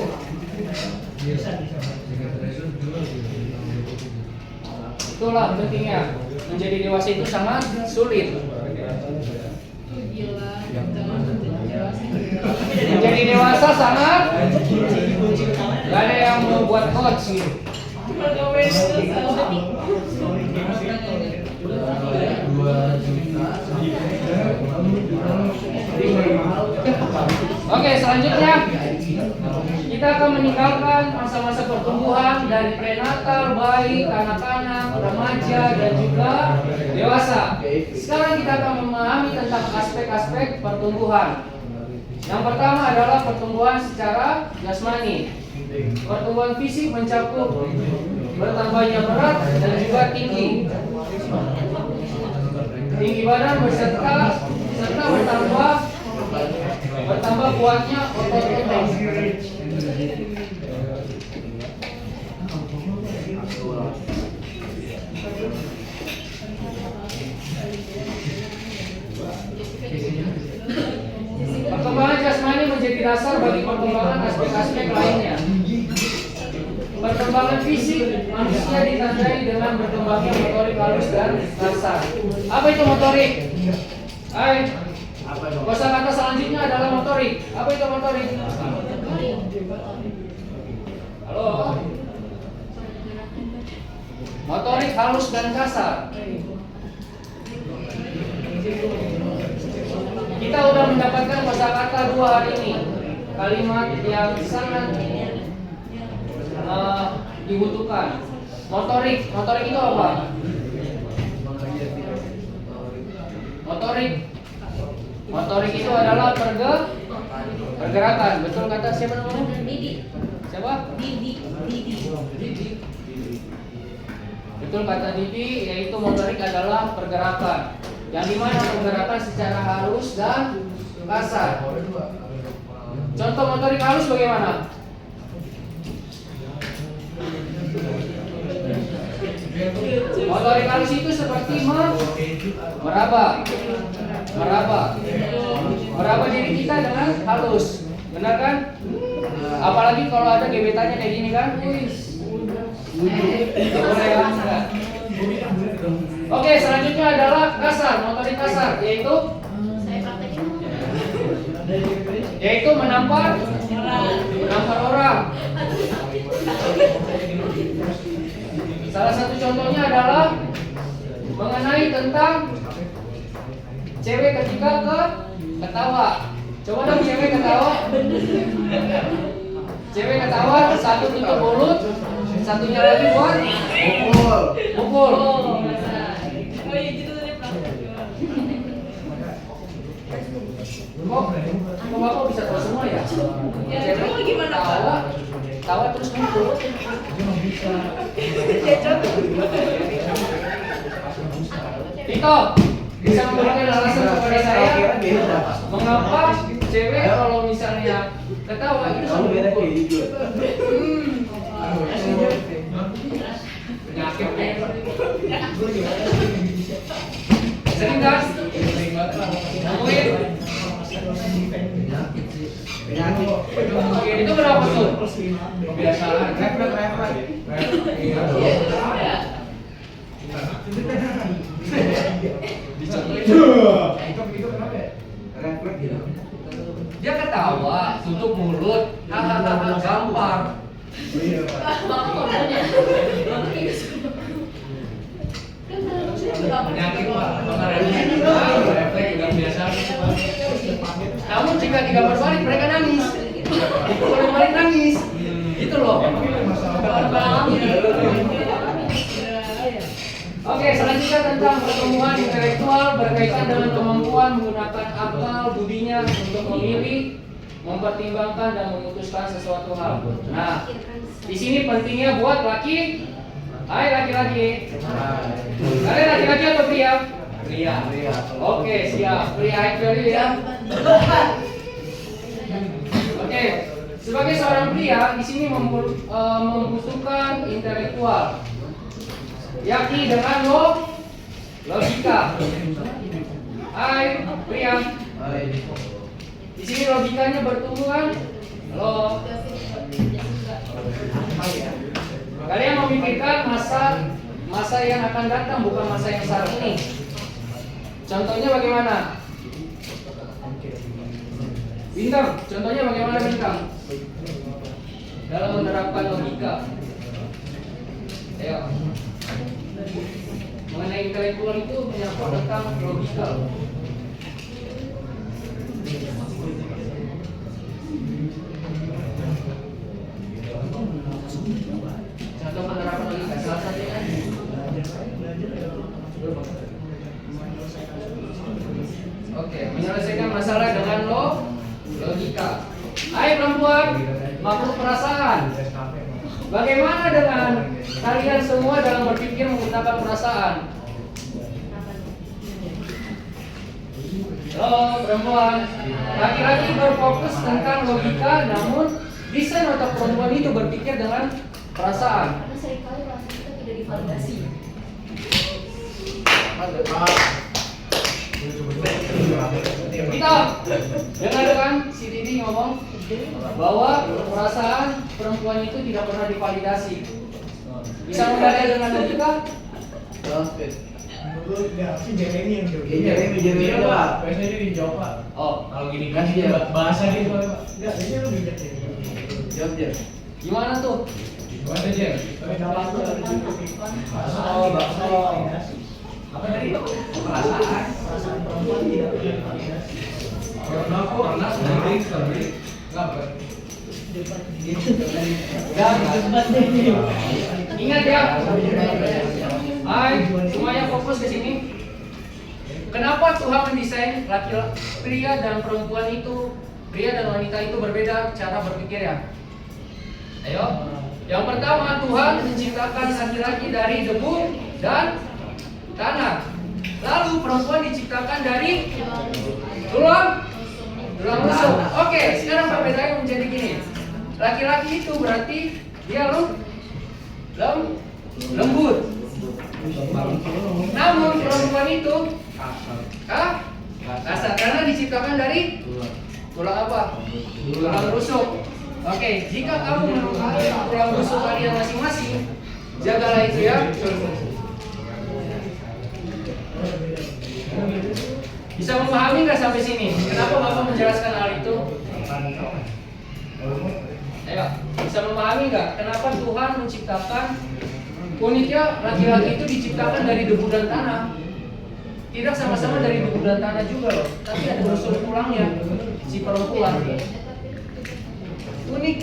Speaker 2: Itulah pentingnya. Menjadi dewasa itu sangat sulit. Menjadi dewasa sangat, gak ada yang mau buat coach gitu. Oke, selanjutnya kita akan meninggalkan masa-masa pertumbuhan dari prenatal, bayi, kanak-kanak, remaja, dan juga dewasa. Sekarang kita akan memahami tentang aspek-aspek pertumbuhan. Yang pertama adalah pertumbuhan secara jasmani. Pertumbuhan fisik mencakup bertambahnya berat dan juga tinggi badan serta bertambah kuatnya otot-otot. Perkembangan jasmani menjadi dasar bagi perkembangan aspek-aspek lainnya. Perkembangan fisik manusia ditandai dengan berkembangnya motorik halus dan kasar. Apa itu motorik? Hai. Kosakata selanjutnya adalah motorik. Apa itu motorik? Halo. Motorik halus dan kasar. Kita sudah mendapatkan kosakata 2 hari ini. Kalimat yang sangat dibutuhkan. Motorik itu apa? Motorik itu adalah pergerakan. Betul kata siapa namanya?
Speaker 3: Didi.
Speaker 2: Siapa?
Speaker 3: Didi.
Speaker 2: Betul kata Didi, yaitu motorik adalah pergerakan. Yang dimana pergerakan secara halus dan kasar. Contoh motorik halus bagaimana? Motorik halus itu seperti meraba diri kita dengan halus, benar kan? Apalagi kalau ada gebetannya kayak gini kan? Oke, selanjutnya adalah kasar, motorik kasar, yaitu menampar orang. Salah satu contohnya adalah mengenai tentang cewek ketika ketawa. Coba dong cewek ketawa. Cewek ketawa, satu tutup mulut, satunya lagi buat mukul. Kok bapak bisa tahu semua ya? Cewek
Speaker 3: gimana,
Speaker 2: tawa terus mukul. Tito, bisa memberikan alasan kepada saya mengapa cewek kalau misalnya ketawa itu selalu mukul? Penyakit. Sering kan? Ngomongin. Itu berapa tuh? Kebiasaan. Dia ketawa, tutup mulut, hahaha, gampar. Penyakit Pak, refleks juga biasa. Namun jika tidak berbalik mereka nangis. Itu berbalik nangis. Itu loh. Oke, selanjutnya tentang pertumbuhan intelektual berkaitan dengan kemampuan menggunakan akal budinya untuk memilih, mempertimbangkan dan memutuskan sesuatu hal. Nah, di sini pentingnya buat laki. Hai laki-laki. Kalian laki-laki atau pria? Pria. Oke, siap. Pria high value ya. Oke, sebagai seorang pria di sini membutuhkan intelektual, yakni dengan logika. Hai pria. Di sini logikanya bertumbuh kan? Halo. Kalian memikirkan masa yang akan datang, bukan masa yang saat ini. Contohnya bagaimana? Bintang, contohnya bagaimana Bintang? Dalam menerapkan logika. Ayo. Mengenai intelektual itu menyangkut tentang logika. Oke, menyelesaikan masalah dengan logika. Hai perempuan, makhluk perasaan. Bagaimana dengan kalian semua dalam berpikir menggunakan perasaan? Halo perempuan, laki-laki berfokus tentang logika, namun desain otak perempuan itu berpikir dengan perasaan.
Speaker 3: Karena seringkali perasaan kita tidak divalidasi.
Speaker 2: Kita dengar si Didi ngomong bahwa perasaan perempuan itu tidak pernah divalidasi. Bisa membeda dengan logika?
Speaker 1: Menurut nggak sih Jeremy yang jawab.
Speaker 4: Iya, Jeremy Pak.
Speaker 5: Biasanya dia dijawab Pak.
Speaker 2: Oh,
Speaker 5: Kalau gini
Speaker 4: Kan
Speaker 5: kan
Speaker 4: dia.
Speaker 5: bahasa dia soalnya Pak.
Speaker 1: Nggak, ini lebih deket.
Speaker 4: Jawab dia.
Speaker 2: gimana tuh?
Speaker 5: Gimana aja?
Speaker 1: Bakso.
Speaker 5: Apa tadi? Perasaan.
Speaker 1: Perasaan perempuan tidak tervalidasi.
Speaker 5: Karena sendiri. Enggak, Pak.
Speaker 2: Ingat ya. Hai, semuanya fokus ke sini. Kenapa Tuhan mendesain laki-laki, pria dan perempuan itu, pria dan wanita itu berbeda cara berpikir ya? Ayo. Yang pertama, Tuhan menciptakan laki-laki dari debu dan tanah. Lalu perempuan diciptakan dari tulang rusuk. Oke, sekarang perbedaannya menjadi gini. Laki-laki itu berarti dia lembut. Namun perempuan itu kasar karena diciptakan dari tulang apa? Tulang rusuk. Oke, jika kamu menemukan tulang rusuk kalian masing-masing, jagalah itu ya. Bisa memahami nggak sampai sini? Kenapa Bapak menjelaskan hal itu? Ayo, bisa memahami nggak? Kenapa Tuhan menciptakan uniknya laki-laki itu diciptakan dari debu dan tanah? Tidak sama-sama dari debu dan tanah juga loh, tapi ada unsur tulangnya si perempuan. Unik.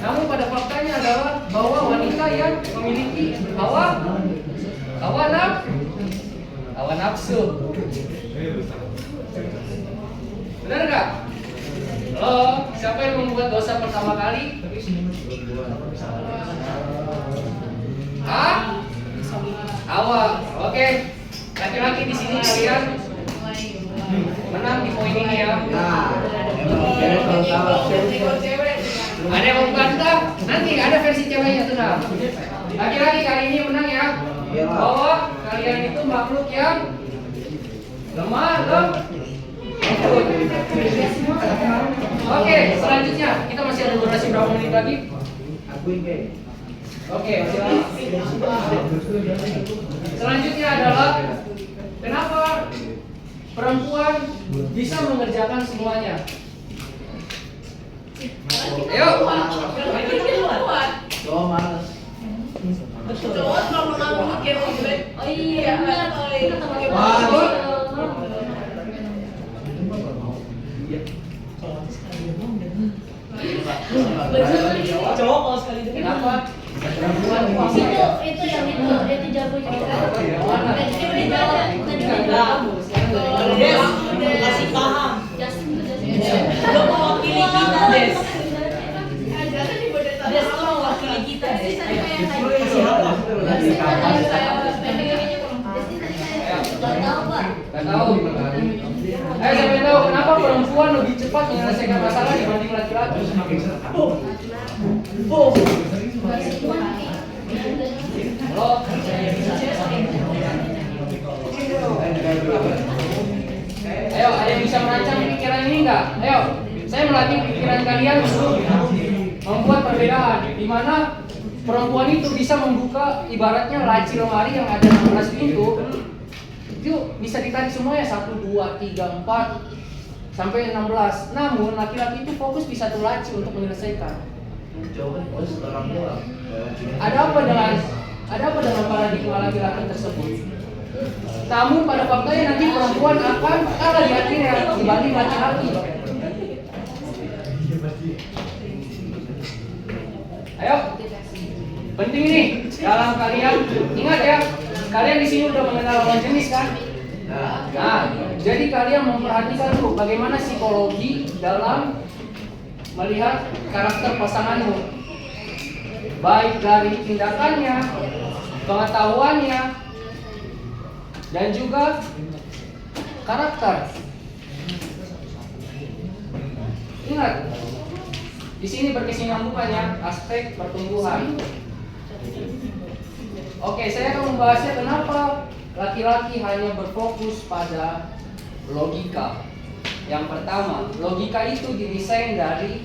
Speaker 2: Namun pada faktanya adalah bahwa wanita yang memiliki hawa nafsu. Benar nggak? Halo, siapa yang membuat dosa pertama kali? Hawa. Oke. Laki-laki di sini kalian menang di poin ini ya. Ada yang mau bantah? Nanti ada versi ceweknya tenang. Laki-laki kali ini menang ya. Bahwa kalian itu makhluk yang lemah, lembut. Oke, selanjutnya kita masih ada durasi berapa menit lagi? Oke, selanjutnya adalah kenapa perempuan bisa mengerjakan semuanya? Ayo.
Speaker 4: Cowok males.
Speaker 3: Cowok kalau nggak mikir oh iya benar kita pakai
Speaker 1: Cowok kalau sekali itu
Speaker 2: Kenapa?
Speaker 3: itu yang itu jagonya
Speaker 1: kasih paham.
Speaker 3: Justin itu
Speaker 1: Lo mewakili kita, Des.
Speaker 3: Des tuh mewakili kita Des.
Speaker 2: Gak tahu. Siapa yang tahu kenapa perempuan lebih cepat menyelesaikan masalah dibanding laki-laki? Halo. Ayo, ada yang bisa merancang pikiran ini enggak? Ayo, saya melatih pikiran kalian untuk membuat perbedaan di mana perempuan itu bisa membuka ibaratnya laci lemari yang ada 16 pintu. Itu bisa ditarik semuanya 1, 2, 3, 4 sampai 16. Namun laki-laki itu fokus di satu laci untuk menyelesaikan. Ada apa dengan paradigma laki-laki tersebut? Namun pada faktanya nanti perempuan akan kalah di akhirnya dibanding laki-laki. Ayo, penting nih dalam kalian ingat ya, Kalian di sini udah mengenal lawan jenis kan? Nah, jadi kalian memperhatikan tuh bagaimana psikologi dalam melihat karakter pasanganmu, baik dari tindakannya, pengetahuannya, dan juga karakter. Ingat, di sini berkesinambungan ya aspek pertumbuhan. Oke, saya akan membahasnya kenapa laki-laki hanya berfokus pada logika. Yang pertama, logika itu didesain dari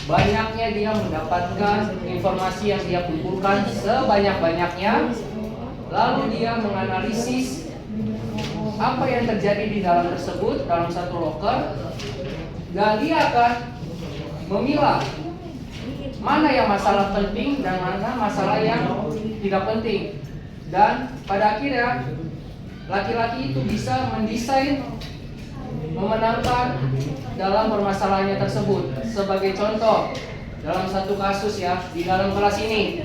Speaker 2: banyaknya dia mendapatkan informasi yang dia kumpulkan sebanyak-banyaknya, lalu dia menganalisis apa yang terjadi di dalam tersebut dalam satu loker, dan dia akan memilah mana yang masalah penting dan mana masalah yang tidak penting. Dan pada akhirnya laki-laki itu bisa mendesain memenangkan dalam permasalahannya tersebut. Sebagai contoh, dalam satu kasus ya, di dalam kelas ini,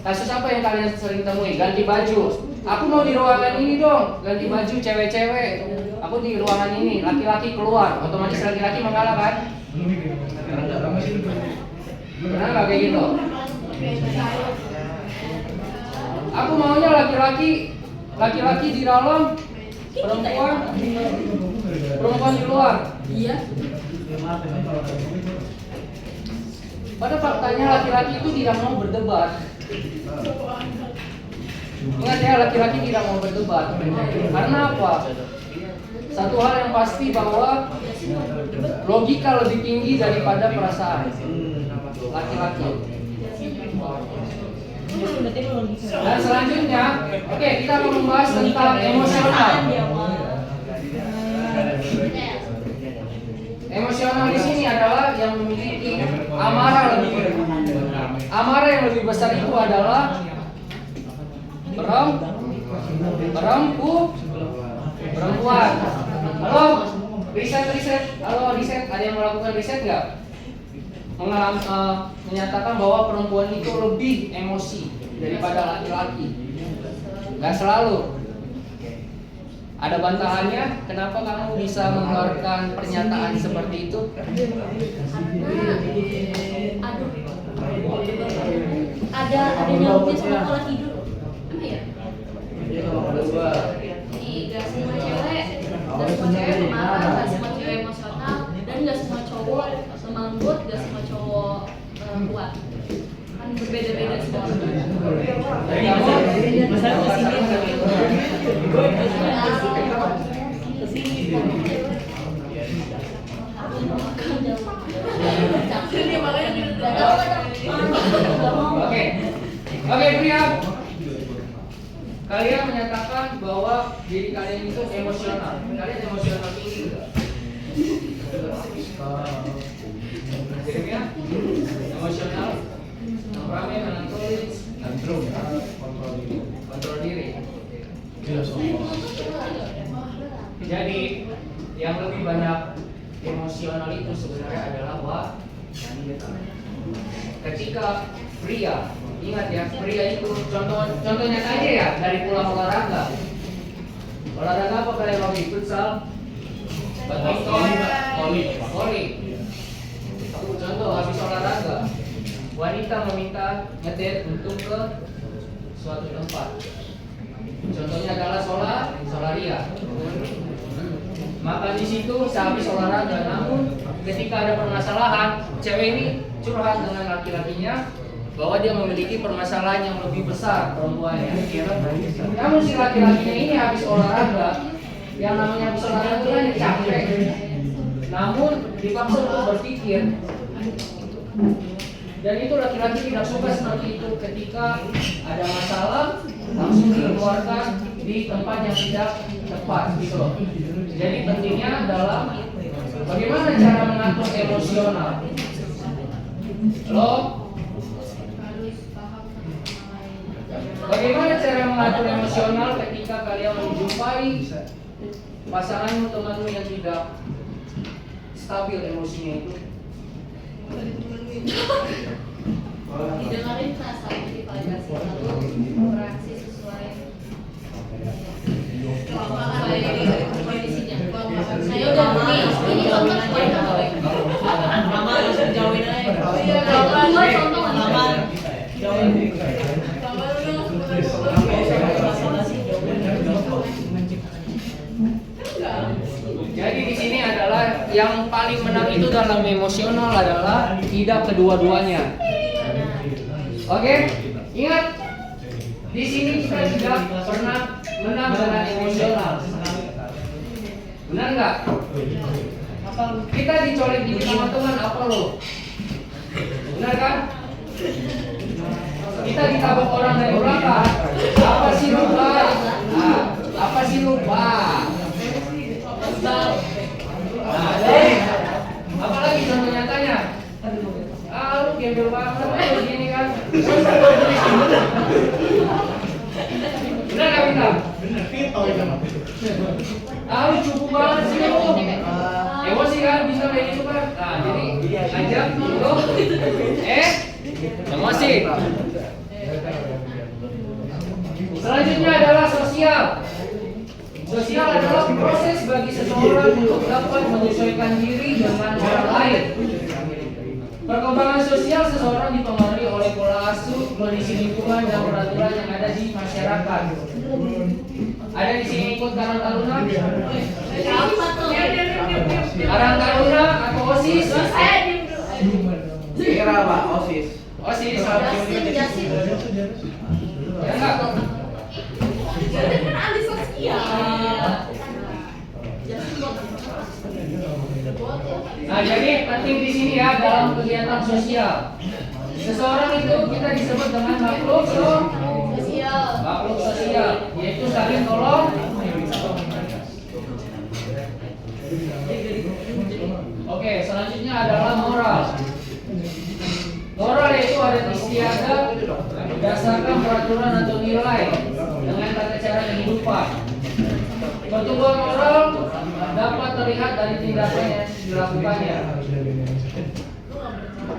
Speaker 2: kasus apa yang kalian sering temui? Ganti baju. Aku mau di ruangan ini dong, ganti baju cewek-cewek. Aku di ruangan ini, laki-laki keluar, otomatis laki-laki mengalah kan? Pernah nggak kayak gitu? Aku maunya laki-laki di dalam, perempuan di luar.
Speaker 3: Iya.
Speaker 2: Pada faktanya laki-laki itu tidak mau berdebat. Ingat ya, laki-laki tidak mau berdebat. Karena apa? Satu hal yang pasti bahwa logika lebih tinggi daripada perasaan laki-laki. Dan selanjutnya, oke, kita akan membahas tentang emosional. Emosional di sini adalah yang memiliki amarah yang lebih besar itu adalah perempuan. Halo, riset. Halo, riset. Ada yang melakukan riset nggak? Menyatakan bahwa perempuan itu lebih emosi daripada laki-laki. Nggak selalu. Ada bantahannya? Kenapa kamu bisa mengeluarkan pernyataan seperti itu?
Speaker 3: Ada nyambungnya sama pola tidur. Apa ya? Ini gak semua cewek marah, gak semua cewek emosional, dan gak semua cowok lembut, gak semua cowok kuat. Kan berbeda-beda semua.
Speaker 2: Oke, pria. Kalian menyatakan bahwa diri kalian itu emosional. Kalian emosional tinggi enggak? Dirinya emosional, temperament, melankolis, kontrol diri. Jadi yang lebih banyak emosional itu sebenarnya adalah wanita. Ketika pria, ingat ya, pria itu contohnya saja ya dari pulang olahraga. Olahraga apa kalian mau ikut? Futsal, badminton, voli. Aku contoh habis olahraga, wanita meminta ngedate untuk ke suatu tempat. Contohnya adalah solaria. Maka di situ sehabis olahraga, namun ketika ada permasalahan, cewek ini curhat dengan laki-lakinya bahwa dia memiliki permasalahan yang lebih besar perempuannya. Namun si laki-lakinya ini habis olahraga, yang namanya habis olahraga itu kan capek. Namun dipaksa untuk berpikir. Dan itu laki-laki tidak suka seperti itu. Ketika ada masalah langsung dikeluarkan di tempat yang tidak tepat gitu loh. Jadi pentingnya adalah bagaimana cara mengatur emosional. Bagaimana cara mengatur emosional ketika kalian menjumpai pasanganmu, temanmu yang tidak stabil emosinya itu?
Speaker 3: Didengarin perasaan dipelajari, lalu bereaksi sesuai kondisinya. Saya udah ini contoh semuanya baik.
Speaker 6: Mama langsung jauhin aja.
Speaker 3: Oh iya, dua contoh
Speaker 6: Mama jauhin.
Speaker 3: Gambar dulu.
Speaker 2: Jadi di sini adalah yang paling menang itu dalam emosional adalah tidak kedua-duanya. Oke, ingat di sini kita tidak pernah menang dengan emosional. Benar nggak? Kita dicolek di teman-teman apa lo? Benar kan? Kita ditabok orang dari belakang. Apa sih lupa? Apa sih lupa? Nah, apalagi contoh nyatanya? Lu gembel banget begini kan? Benar nggak Bintang?
Speaker 1: Bener, Vito itu mah.
Speaker 2: Lu cukup banget sih lu. Emosi kan bisa kayak gitu kan? Nah jadi ajak untuk emosi. Selanjutnya adalah sosial. Sosial adalah proses bagi seseorang untuk dapat menyesuaikan diri dengan orang lain. Perkembangan sosial seseorang dipengaruhi oleh pola asuh, kondisi lingkungan, dan peraturan yang ada di masyarakat. Ada di sini ikut Karang Taruna?
Speaker 3: Apa tuh?
Speaker 2: Karang Taruna atau OSIS?
Speaker 4: Kira Pak, OSIS.
Speaker 2: OSIS.
Speaker 3: Jasin.
Speaker 2: Ya enggak?
Speaker 3: Jadi kan ahli sosial. Jasin buat
Speaker 2: Nah, jadi penting di sini ya dalam kegiatan sosial. Seseorang itu kita disebut dengan makhluk
Speaker 3: sosial.
Speaker 2: makhluk sosial, yaitu saling tolong. Oke, selanjutnya adalah moral. Moral yaitu adat istiadat berdasarkan peraturan atau nilai dengan tata cara kehidupan. Pertumbuhan moral dapat terlihat dari tindakan yang dilakukannya.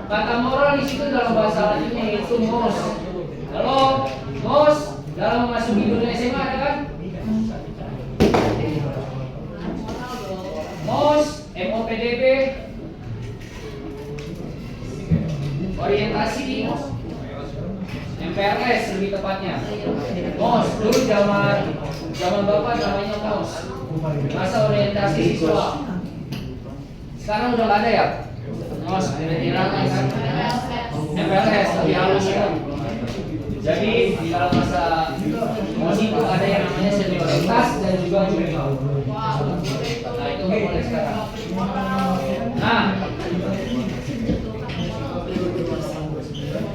Speaker 2: Kata moral di situ dalam bahasa Latinnya yaitu mos. Halo, mos dalam memasuki dunia SMA ada kan? Mos, MOPDB, orientasi di MPLS lebih tepatnya. Mos dulu zaman bapak namanya mos. Masa orientasi siswa. Sekarang udah nggak ada ya? Mos dirancang kan? MPLS lebih halus ya. Jadi di dalam masa mos itu ada yang namanya senioritas dan juga junior. Nah itu nggak boleh sekarang. Nah,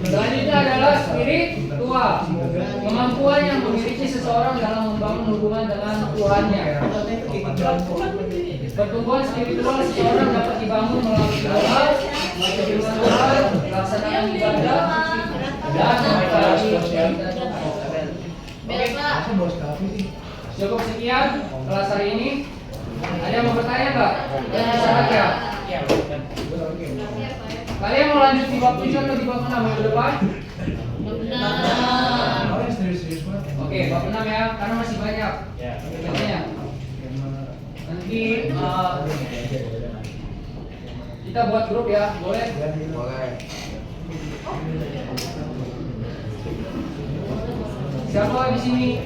Speaker 2: selanjutnya adalah spiritual, kemampuan yang dimiliki seseorang dalam membangun hubungan dengan Tuhannya. Pertumbuhan spiritual seseorang dapat dibangun melalui doa, membaca firman Tuhan, pelaksanaan ibadah, dan mempelajari meditasi. Cukup sekian kelas hari ini. Ada yang mau bertanya nggak? Yang bisa ya? Kalian mau lanjut di bab 7 atau di bab 6 minggu depan? Oke, bab 6 ya, karena masih banyak. Banyak. Nanti kita buat grup ya, boleh?
Speaker 4: Boleh.
Speaker 2: Siapa di sini?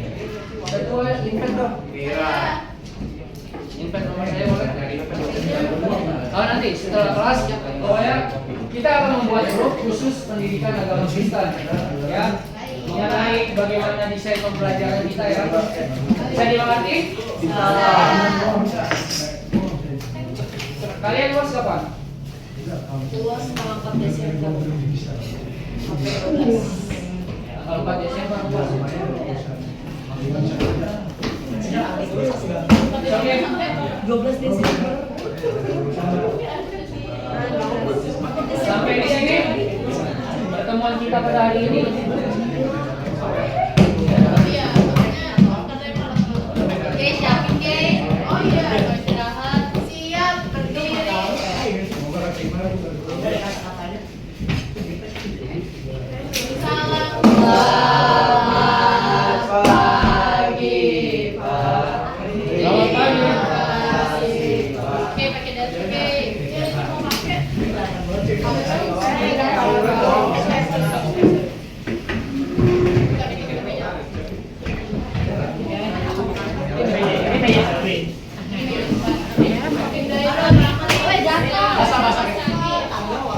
Speaker 2: Ketua Invent dong.
Speaker 4: Kira.
Speaker 2: Invent nomor saya boleh? Nanti setelah kelas, pokoknya kita akan membuat grup khusus pendidikan agama Kristen, ya, mengenai bagaimana desain pembelajaran kita ya. Bisa dimengerti? Kalian luas kapan?
Speaker 3: Luas tanggal 4 Desember.
Speaker 2: Tanggal 4 Desember luas. Oke.
Speaker 6: 12 Desember.
Speaker 2: Sampai di sini pertemuan kita pada hari ini.